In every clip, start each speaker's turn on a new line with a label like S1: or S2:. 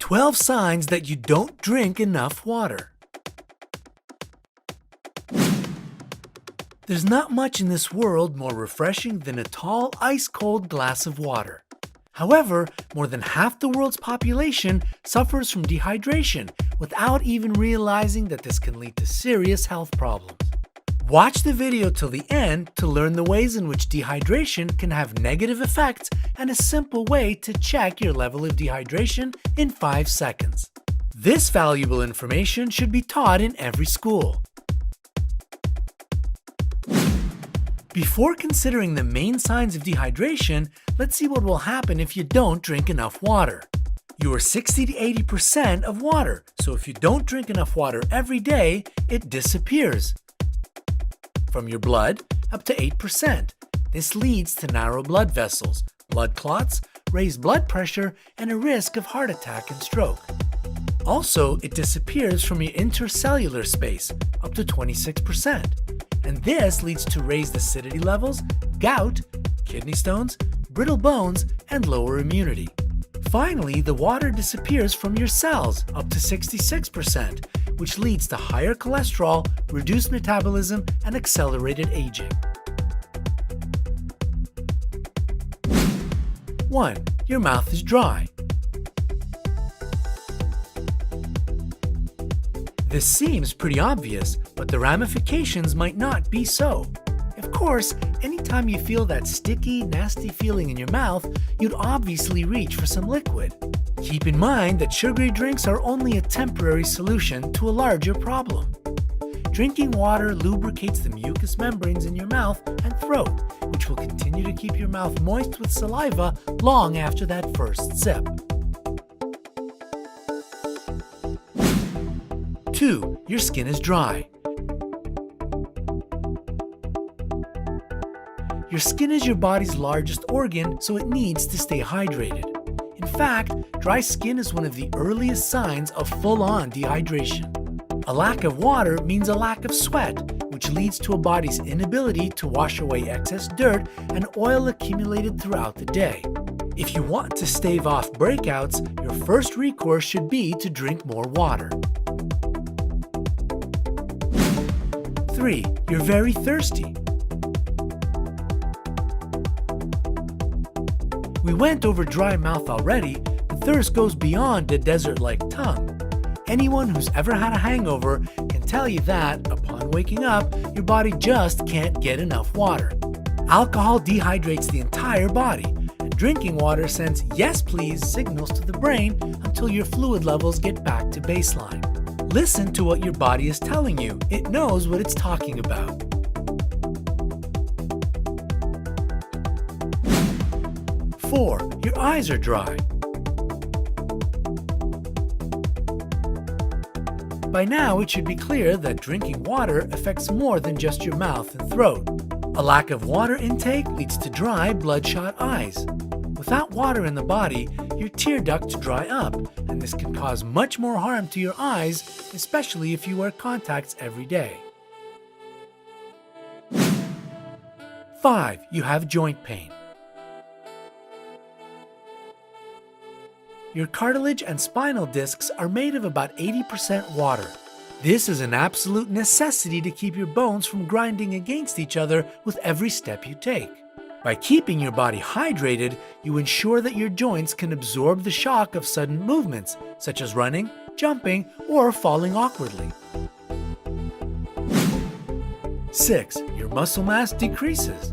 S1: 12 signs that you don't drink enough water. There's not much in this world more refreshing than a tall, ice-cold glass of water. However, more than half the world's population suffers from dehydration without even realizing that this can lead to serious health problems. Watch the video till the end to learn the ways in which dehydration can have negative effects and a simple way to check your level of dehydration in 5 seconds. This valuable information should be taught in every school. Before considering the main signs of dehydration, let's see what will happen if you don't drink enough water. You are 60 to 80% of water, so if you don't drink enough water every day, it disappears from your blood up to 8%. This leads to narrow blood vessels, blood clots, raised blood pressure, and a risk of heart attack and stroke. Also, it disappears from your intercellular space up to 26%. And this leads to raised acidity levels, gout, kidney stones, brittle bones, and lower immunity. Finally, the water disappears from your cells up to 66%, which leads to higher cholesterol, reduced metabolism, and accelerated aging. 1. Your mouth is dry. This seems pretty obvious, but the ramifications might not be so. Of course, anytime you feel that sticky, nasty feeling in your mouth, you'd obviously reach for some liquid. Keep in mind that sugary drinks are only a temporary solution to a larger problem. Drinking water lubricates the mucous membranes in your mouth and throat, which will continue to keep your mouth moist with saliva long after that first sip. 2. Your skin is dry. Your skin is your body's largest organ, so it needs to stay hydrated. In fact, dry skin is one of the earliest signs of full-on dehydration. A lack of water means a lack of sweat, which leads to a body's inability to wash away excess dirt and oil accumulated throughout the day. If you want to stave off breakouts, your first recourse should be to drink more water. 3. You're very thirsty. We went over dry mouth already, but thirst goes beyond a desert-like tongue. Anyone who's ever had a hangover can tell you that, upon waking up, your body just can't get enough water. Alcohol dehydrates the entire body, and drinking water sends "yes please" signals to the brain until your fluid levels get back to baseline. Listen to what your body is telling you. It knows what it's talking about. 4. Your eyes are dry. By now, it should be clear that drinking water affects more than just your mouth and throat. A lack of water intake leads to dry, bloodshot eyes. Without water in the body, your tear ducts dry up, and this can cause much more harm to your eyes, especially if you wear contacts every day. 5. You have joint pain. Your cartilage and spinal discs are made of about 80% water. This is an absolute necessity to keep your bones from grinding against each other with every step you take. By keeping your body hydrated, you ensure that your joints can absorb the shock of sudden movements, such as running, jumping, or falling awkwardly. 6. Your muscle mass decreases.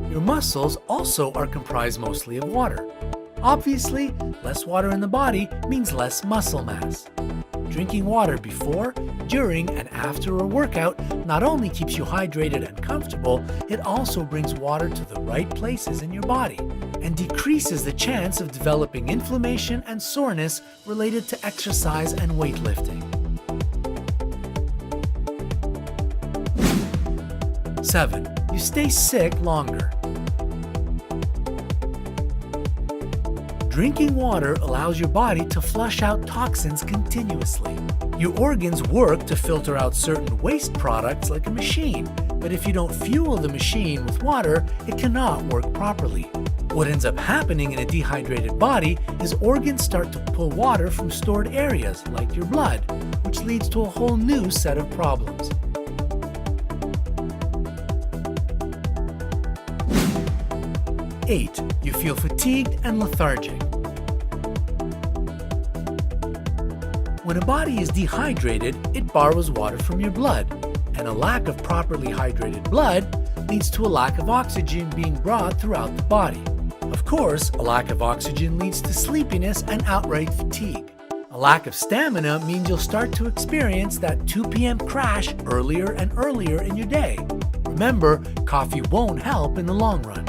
S1: Your muscles also are comprised mostly of water. Obviously, less water in the body means less muscle mass. Drinking water before, during, and after a workout not only keeps you hydrated and comfortable, it also brings water to the right places in your body and decreases the chance of developing inflammation and soreness related to exercise and weightlifting. 7. You stay sick longer. Drinking water allows your body to flush out toxins continuously. Your organs work to filter out certain waste products like a machine, but if you don't fuel the machine with water, it cannot work properly. What ends up happening in a dehydrated body is organs start to pull water from stored areas, like your blood, which leads to a whole new set of problems. Eight, you feel fatigued and lethargic. When a body is dehydrated, it borrows water from your blood, and a lack of properly hydrated blood leads to a lack of oxygen being brought throughout the body. Of course, a lack of oxygen leads to sleepiness and outright fatigue. A lack of stamina means you'll start to experience that 2 p.m. crash earlier and earlier in your day. Remember, coffee won't help in the long run.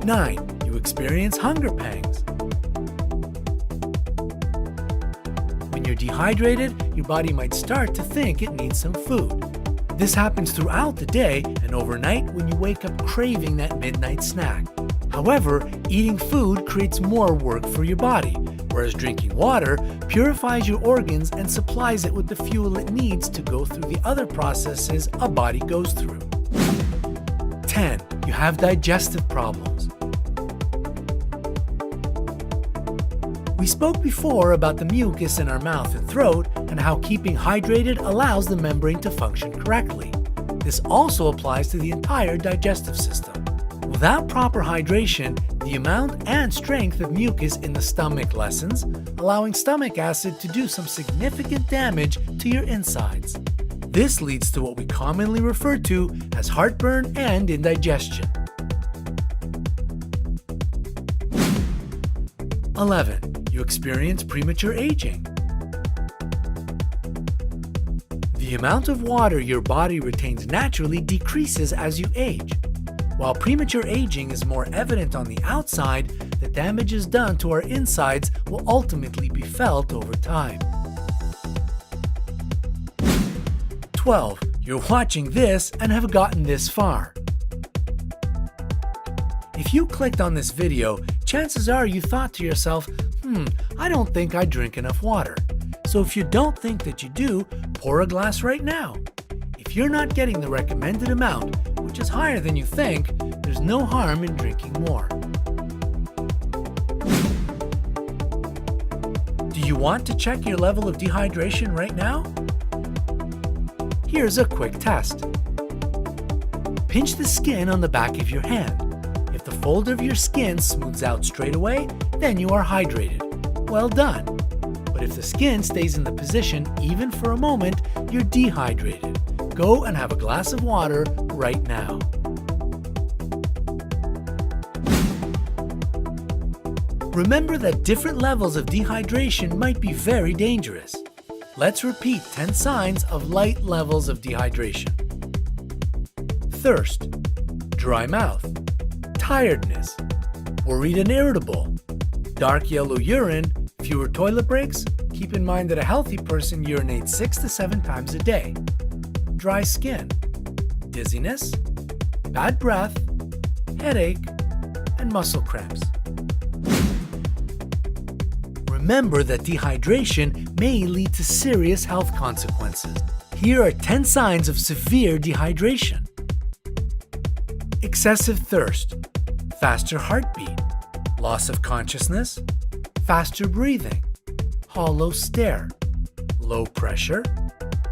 S1: 9. You experience hunger pangs. When you're dehydrated, your body might start to think it needs some food. This happens throughout the day and overnight when you wake up craving that midnight snack. However, eating food creates more work for your body, whereas drinking water purifies your organs and supplies it with the fuel it needs to go through the other processes a body goes through. 10. You have digestive problems. We spoke before about the mucus in our mouth and throat and how keeping hydrated allows the membrane to function correctly. This also applies to the entire digestive system. Without proper hydration, the amount and strength of mucus in the stomach lessens, allowing stomach acid to do some significant damage to your insides. This leads to what we commonly refer to as heartburn and indigestion. 11. You experience premature aging. The amount of water your body retains naturally decreases as you age. While premature aging is more evident on the outside, the damages done to our insides will ultimately be felt over time. 12. You're watching this and have gotten this far. If you clicked on this video, chances are you thought to yourself, I don't think I drink enough water. So if you don't think that you do, pour a glass right now. If you're not getting the recommended amount, which is higher than you think, there's no harm in drinking more. Do you want to check your level of dehydration right now? Here's a quick test. Pinch the skin on the back of your hand. If the fold of your skin smooths out straight away, then you are hydrated. Well done. But if the skin stays in the position even for a moment, you're dehydrated. Go and have a glass of water right now. Remember that different levels of dehydration might be very dangerous. Let's repeat 10 signs of light levels of dehydration. Thirst, dry mouth, tiredness, worried and irritable, dark yellow urine, fewer toilet breaks. Keep in mind that a healthy person urinates 6 to 7 times a day. Dry skin, dizziness, bad breath, headache, and muscle cramps. Remember that dehydration may lead to serious health consequences. Here are 10 signs of severe dehydration. Excessive thirst, faster heartbeat, loss of consciousness, faster breathing, hollow stare, low pressure,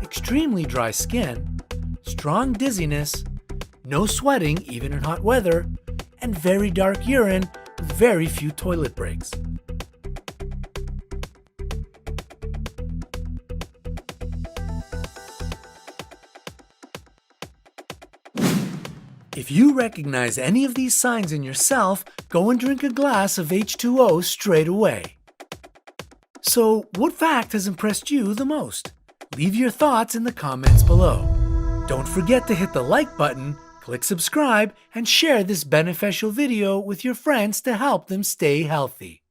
S1: extremely dry skin, strong dizziness, no sweating even in hot weather, and very dark urine with very few toilet breaks. If you recognize any of these signs in yourself, go and drink a glass of H2O straight away. So, what fact has impressed you the most? Leave your thoughts in the comments below. Don't forget to hit the like button, click subscribe, and share this beneficial video with your friends to help them stay healthy.